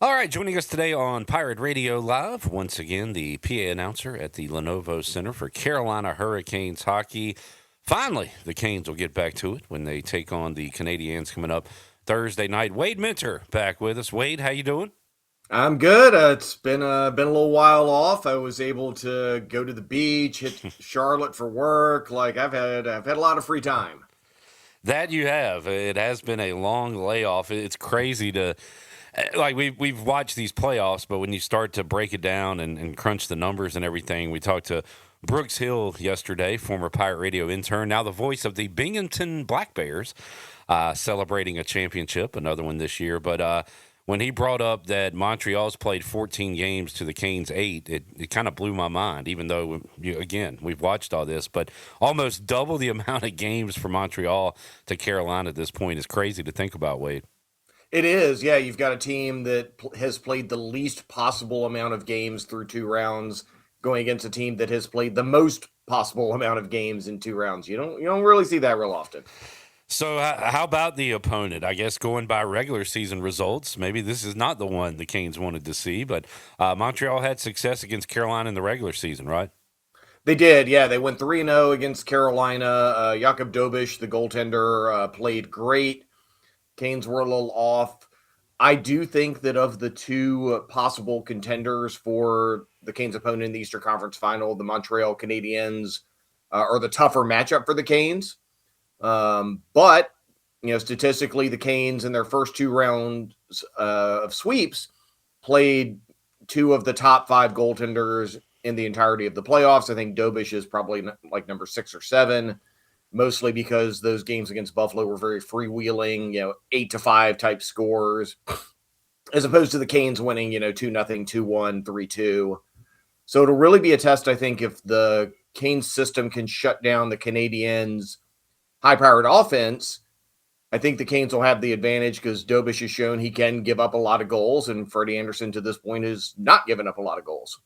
All right, joining us today on Pirate Radio Live, once again, the PA announcer at the Lenovo Center for Carolina Hurricanes hockey. Finally, the Canes will get back to it when they take on the Canadiens coming up Thursday night. Wade Minter back with us. Wade, how you doing? I'm good. It's been a little while off. I was able to go to the beach, hit Charlotte for work. Like I've had a lot of free time. That you have. It has been a long layoff. It's crazy to like we've watched these playoffs, but when you start to break it down and crunch the numbers and everything, we talked to Brooks Hill yesterday, former Pirate Radio intern, now the voice of the Binghamton Black Bears, celebrating a championship, another one this year. But when he brought up that Montreal's played 14 games to the Canes 8, it kind of blew my mind, even though, again, we've watched all this, but almost double the amount of games for Montreal to Carolina at this point is crazy to think about, Wade. It is, yeah. You've got a team that has played the least possible amount of games through two rounds, going against a team that has played the most possible amount of games in two rounds. You don't really see that real often. So, how about the opponent? I guess going by regular season results, maybe this is not the one the Canes wanted to see, but Montreal had success against Carolina in the regular season, right? They did, yeah. They went 3-0 against Carolina. Jakub Dobish, the goaltender, played great. Canes were a little off. I do think that of the two possible contenders for the Canes' opponent in the Eastern Conference Final, the Montreal Canadiens are the tougher matchup for the Canes. But statistically, the Canes in their first two rounds of sweeps played two of the top five goaltenders in the entirety of the playoffs. I think Dobish is probably like number 6 or 7, mostly because those games against Buffalo were very freewheeling, 8-5 type scores, as opposed to the Canes winning, 2-0, 2-1, 3-2. So it'll really be a test, I think, if the Canes system can shut down the Canadiens' high-powered offense. I think the Canes will have the advantage because Dobish has shown he can give up a lot of goals, and Freddie Anderson to this point has not given up a lot of goals.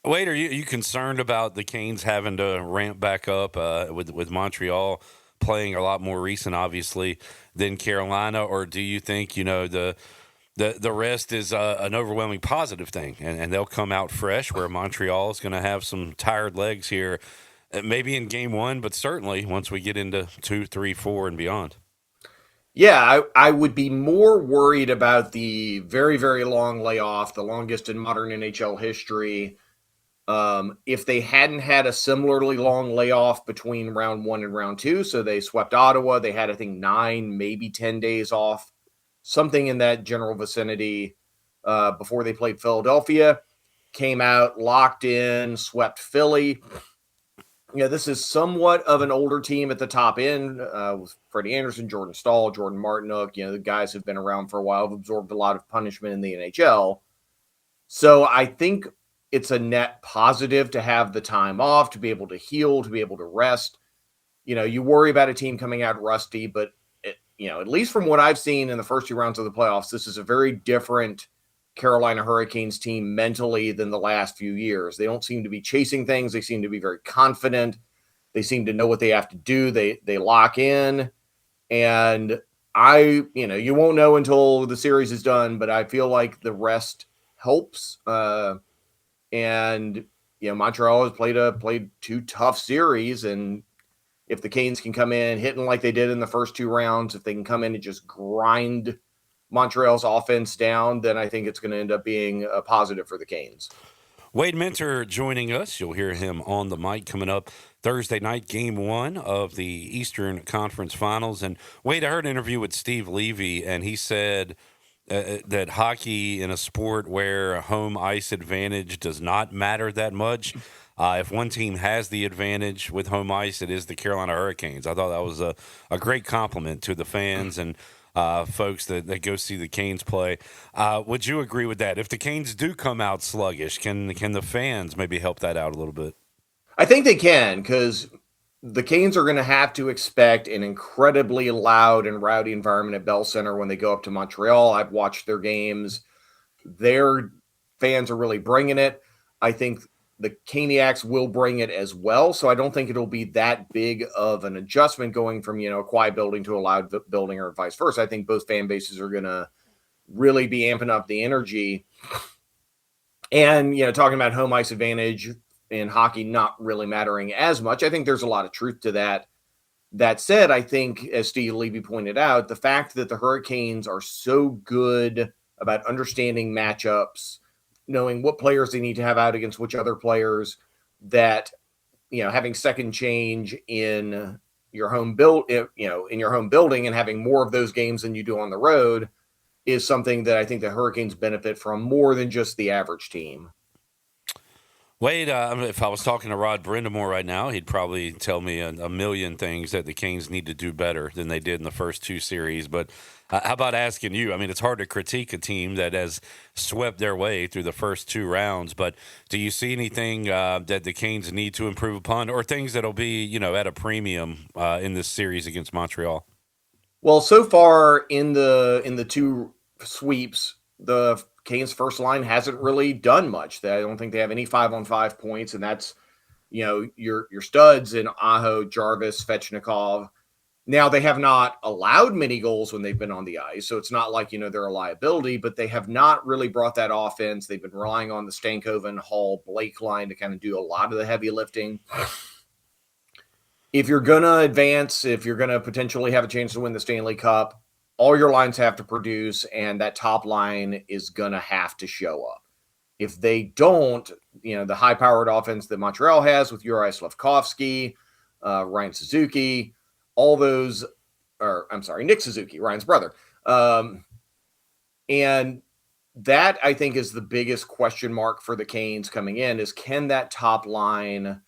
Wade, are you concerned about the Canes having to ramp back up with Montreal playing a lot more recent, obviously, than Carolina, or do you think the rest is an overwhelming positive thing, and they'll come out fresh where Montreal is going to have some tired legs here, maybe in game one, but certainly once we get into 2, 3, 4, and beyond. Yeah, I would be more worried about the very, very long layoff, the longest in modern NHL history. If they hadn't had a similarly long layoff between round one and round two, so they swept Ottawa, they had, I think, 9, maybe 10 days off, something in that general vicinity before they played Philadelphia, came out, locked in, swept Philly. This is somewhat of an older team at the top end with Freddie Anderson, Jordan Stahl, Jordan Martinook. The guys have been around for a while, have absorbed a lot of punishment in the NHL. So I think it's a net positive to have the time off, to be able to heal, to be able to rest. You worry about a team coming out rusty, but at least from what I've seen in the first two rounds of the playoffs, this is a very different Carolina Hurricanes team mentally than the last few years. They don't seem to be chasing things. They seem to be very confident. They seem to know what they have to do. They lock in. And you won't know until the series is done, but I feel like the rest helps. And Montreal has played two tough series, and if the Canes can come in hitting like they did in the first two rounds, if they can come in and just grind Montreal's offense down, then I think it's going to end up being a positive for the Canes. Wade Minter joining us. You'll hear him on the mic coming up Thursday night, game one of the Eastern Conference Finals. And Wade, I heard an interview with Steve Levy, and he said that hockey in a sport where home ice advantage does not matter that much. If one team has the advantage with home ice, it is the Carolina Hurricanes. I thought that was a great compliment to the fans and folks that go see the Canes play. Would you agree with that? If the Canes do come out sluggish, can the fans maybe help that out a little bit? I think they can, because the Canes are going to have to expect an incredibly loud and rowdy environment at Bell Center when they go up to Montreal. I've watched their games. Their fans are really bringing it. I think the Caniacs will bring it as well. So I don't think it'll be that big of an adjustment going from, a quiet building to a loud building or vice versa. I think both fan bases are going to really be amping up the energy. And, talking about home ice advantage in hockey not really mattering as much, I think there's a lot of truth to that. That said, I think, as Steve Levy pointed out, the fact that the Hurricanes are so good about understanding matchups, knowing what players they need to have out against which other players, that, having second change in your home build, in your home building, and having more of those games than you do on the road is something that I think the Hurricanes benefit from more than just the average team. Wade, if I was talking to Rod Brindamore right now, he'd probably tell me a million things that the Kings need to do better than they did in the first two series. But how about asking you? I mean, it's hard to critique a team that has swept their way through the first two rounds. But do you see anything that the Kings need to improve upon, or things that'll be, at a premium in this series against Montreal? Well, so far in the two sweeps, the Canes first line hasn't really done much. I don't think they have any 5-on-5 points, and that's your studs in Aho, Jarvis, Svechnikov. Now they have not allowed many goals when they've been on the ice, so it's not like they're a liability, but they have not really brought that offense. They've been relying on the Stankoven, Hall, Blake line to kind of do a lot of the heavy lifting. If you're going to advance, if you're going to potentially have a chance to win the Stanley Cup, all your lines have to produce, and that top line is going to have to show up. If they don't, the high-powered offense that Montreal has with Uri Slafkovsky, Ryan Suzuki, all those, or I'm sorry, Nick Suzuki, Ryan's brother. And that, I think, is the biggest question mark for the Canes coming in, is can that top line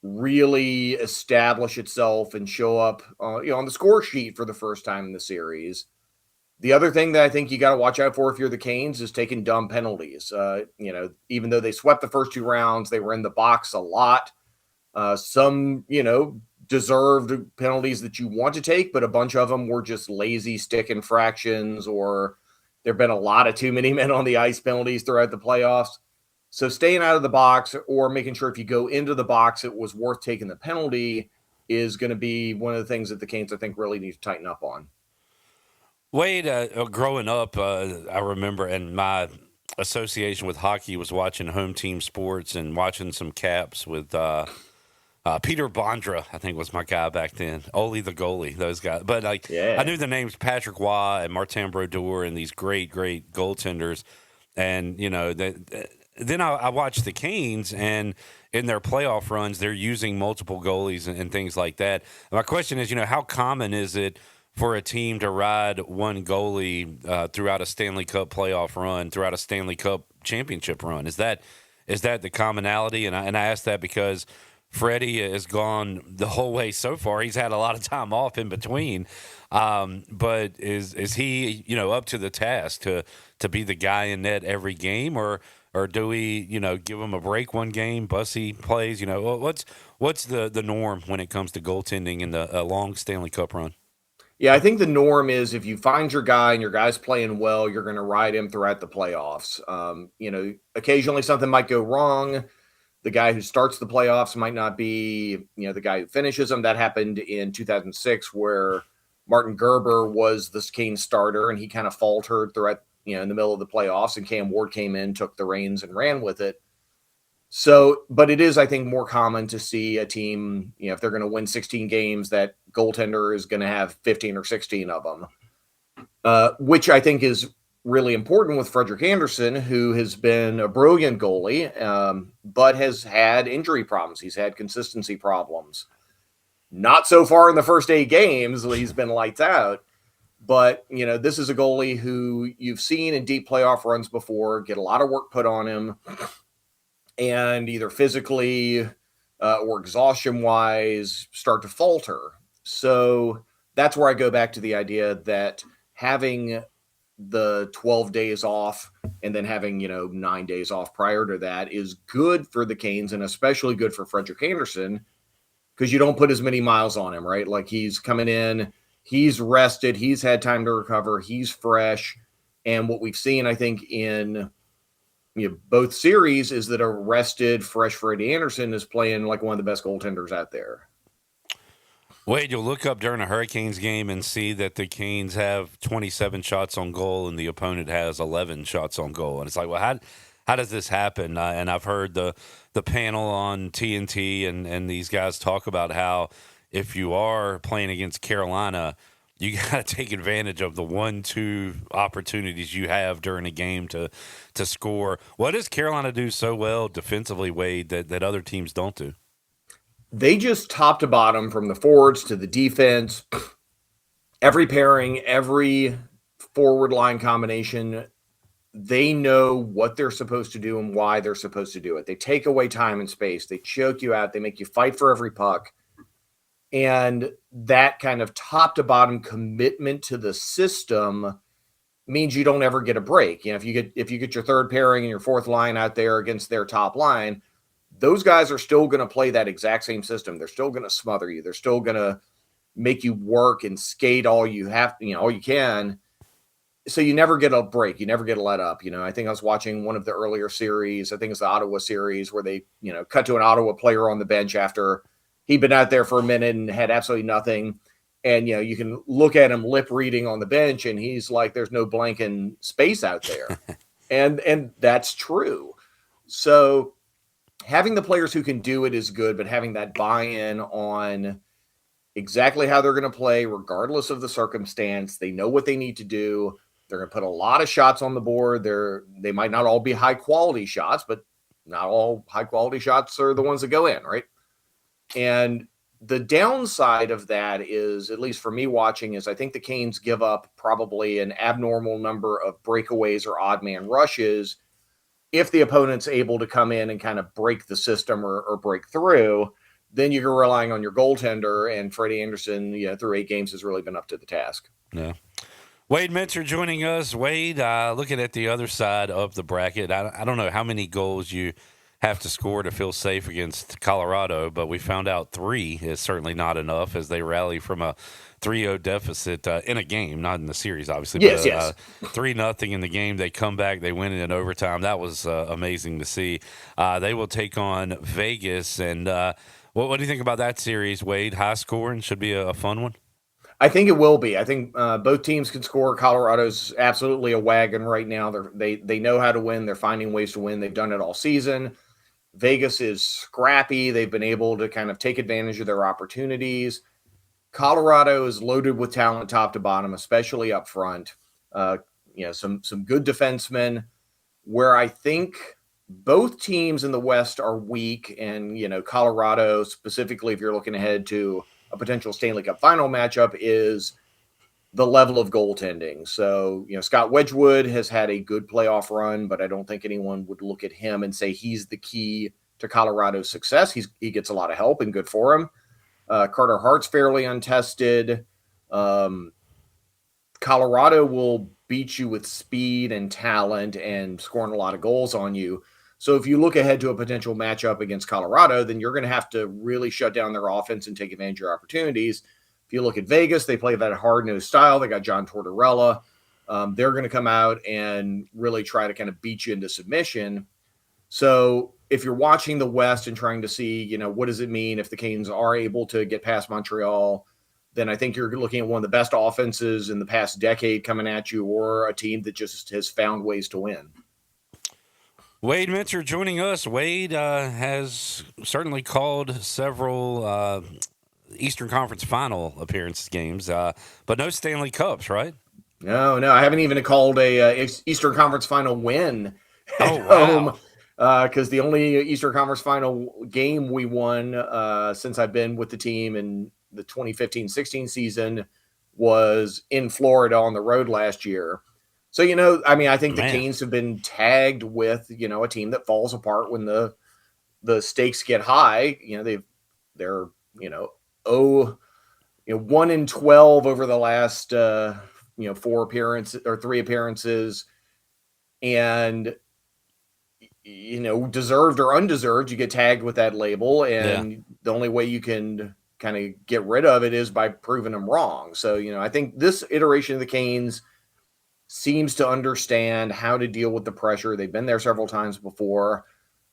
really establish itself and show up on the score sheet for the first time in the series. The other thing that I think you got to watch out for if you're the Canes is taking dumb penalties. Even though they swept the first two rounds, they were in the box a lot. Some, deserved penalties that you want to take, but a bunch of them were just lazy stick infractions, or there have been a lot of too many men on the ice penalties throughout the playoffs. So staying out of the box, or making sure if you go into the box it was worth taking the penalty, is going to be one of the things that the Canes, I think, really need to tighten up on. Wade, growing up, I remember, and my association with hockey was watching home team sports and watching some caps with Peter Bondra, I think was my guy back then. Ole the goalie, those guys. But I Yeah. knew the names Patrick Waugh and Martin Brodeur and these great, great goaltenders. And then I watched the Canes, and in their playoff runs, they're using multiple goalies and things like that. My question is, how common is it for a team to ride one goalie throughout a Stanley Cup playoff run, throughout a Stanley Cup championship run? Is that the commonality? And I ask that because Freddie has gone the whole way so far. He's had a lot of time off in between, but is he up to the task to be the guy in net every game, or do we give him a break one game, Bussy plays? What's the norm when it comes to goaltending in the long Stanley Cup run? Yeah, I think the norm is if you find your guy and your guy's playing well, you're going to ride him throughout the playoffs. Occasionally something might go wrong. The guy who starts the playoffs might not be, the guy who finishes them. That happened in 2006, where Martin Gerber was the Canes starter, and he kind of faltered throughout, in the middle of the playoffs, and Cam Ward came in, took the reins, and ran with it. So, but it is, I think, more common to see a team, if they're going to win 16 games, that goaltender is going to have 15 or 16 of them, which I think is really important with Frederik Andersen, who has been a brilliant goalie, but has had injury problems. He's had consistency problems. Not so far in the first 8 games, he's been lights out. But, this is a goalie who you've seen in deep playoff runs before, get a lot of work put on him, and either physically or exhaustion-wise start to falter. So that's where I go back to the idea that having the 12 days off and then having, 9 days off prior to that is good for the Canes, and especially good for Frederik Andersen, because you don't put as many miles on him, right? Like, he's coming in, he's rested, he's had time to recover, he's fresh. And what we've seen, I think, in both series is that a rested, fresh Freddie Andersen is playing like one of the best goaltenders out there. Wade, you'll look up during a Hurricanes game and see that the Canes have 27 shots on goal and the opponent has 11 shots on goal. And it's like, well, how does this happen? And I've heard the panel on TNT and these guys talk about how if you are playing against Carolina, you got to take advantage of the 1-2 opportunities you have during a game to score. What does Carolina do so well defensively, Wade, that other teams don't do? They just top to bottom, from the forwards to the defense, every pairing, every forward line combination, they know what they're supposed to do and why they're supposed to do it. They take away time and space. They choke you out. They make you fight for every puck. And that kind of top to bottom commitment to the system means you don't ever get a break. You know, if you get your third pairing and your fourth line out there against their top line, those guys are still going to play that exact same system. They're still going to smother you. They're still going to make you work and skate all you have, all you can. So you never get a break. You never get a let up. I think I was watching one of the earlier series. I think it's the Ottawa series where they, cut to an Ottawa player on the bench after he'd been out there for a minute and had absolutely nothing. And, you can look at him lip reading on the bench and he's like, there's no blanking space out there. and that's true. So having the players who can do it is good, but having that buy-in on exactly how they're going to play, regardless of the circumstance, they know what they need to do. They're going to put a lot of shots on the board. They might not all be high quality shots, but not all high quality shots are the ones that go in, right? And the downside of that is, at least for me watching, is I think the Canes give up probably an abnormal number of breakaways or odd man rushes if the opponent's able to come in and kind of break the system or break through. Then you're relying on your goaltender, and Freddie Anderson, through 8 games has really been up to the task. Yeah. Wade Minter joining us. Wade, looking at the other side of the bracket, I don't know how many goals you have to score to feel safe against Colorado, but we found out 3 is certainly not enough as they rally from a 3-0 deficit in a game, not in the series, obviously. Yes, but yes. 3-0 in the game. They come back, they win it in overtime. That was amazing to see. They will take on Vegas. And what do you think about that series, Wade? High scoring, should be a fun one. I think it will be. I think both teams can score. Colorado's absolutely a wagon right now. They know how to win. They're finding ways to win. They've done it all season. Vegas is scrappy. They've been able to kind of take advantage of their opportunities. Colorado is loaded with talent top to bottom, especially up front. Some good defensemen. Where I think both teams in the West are weak, and Colorado specifically, if you're looking ahead to a potential Stanley Cup final matchup, is the level of goaltending. So, Scott Wedgwood has had a good playoff run, but I don't think anyone would look at him and say he's the key to Colorado's success. He gets a lot of help, and good for him. Carter Hart's fairly untested. Colorado will beat you with speed and talent and scoring a lot of goals on you. So if you look ahead to a potential matchup against Colorado, then you're going to have to really shut down their offense and take advantage of your opportunities. If you look at Vegas, they play that hard-nosed style. They got John Tortorella. They're going to come out and really try to kind of beat you into submission. So if you're watching the West and trying to see, what does it mean if the Canes are able to get past Montreal, then I think you're looking at one of the best offenses in the past decade coming at you, or a team that just has found ways to win. Wade Minter joining us. Wade has certainly called several Eastern Conference Final appearance games, but no Stanley Cups, right? No, I haven't even called a Eastern Conference Final win at Oh, wow. home, because the only Eastern Conference Final game we won since I've been with the team in the 2015-16 season was in Florida on the road last year. So, I think the Man. Canes have been tagged with, a team that falls apart when the stakes get high. They're 1-12 over the last 4 appearances or 3 appearances, and deserved or undeserved, you get tagged with that label, and the only way you can kind of get rid of it is by proving them wrong. So, I think this iteration of the Canes seems to understand how to deal with the pressure. They've been there several times before.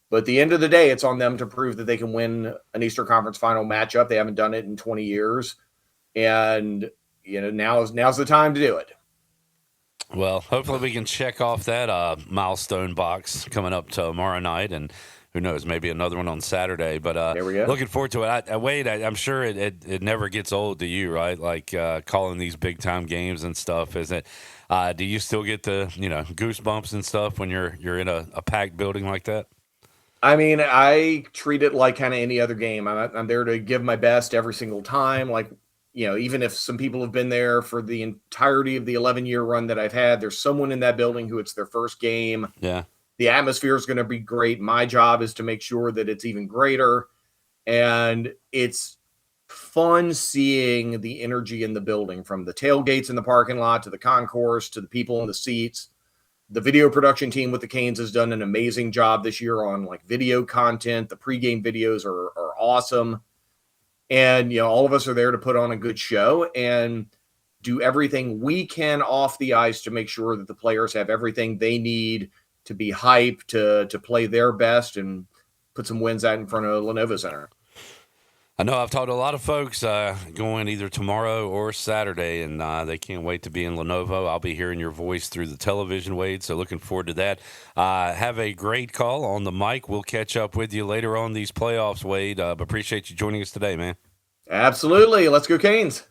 But at the end of the day, it's on them to prove that they can win an Eastern Conference Final matchup. They haven't done it in 20 years, and now's the time to do it. Well, hopefully we can check off that milestone box coming up tomorrow night, and who knows, maybe another one on Saturday. But There we go. looking forward to it. Wade, I'm sure it never gets old to you, right? Like calling these big time games and stuff. Is it? Do you still get the goosebumps and stuff when you're in a packed building like that? I mean, I treat it like kind of any other game. I'm there to give my best every single time. Like, even if some people have been there for the entirety of the 11-year run that I've had, there's someone in that building who it's their first game. Yeah. The atmosphere is going to be great. My job is to make sure that it's even greater. And it's fun seeing the energy in the building, from the tailgates in the parking lot to the concourse to the people in the seats. The video production team with the Canes has done an amazing job this year on like video content. The pregame videos are awesome. And, all of us are there to put on a good show and do everything we can off the ice to make sure that the players have everything they need to be hyped, to play their best and put some wins out in front of Lenovo Center. I know I've talked to a lot of folks going either tomorrow or Saturday, and they can't wait to be in Lenovo. I'll be hearing your voice through the television, Wade, so looking forward to that. Have a great call on the mic. We'll catch up with you later on these playoffs, Wade. But appreciate you joining us today, man. Absolutely. Let's go Canes.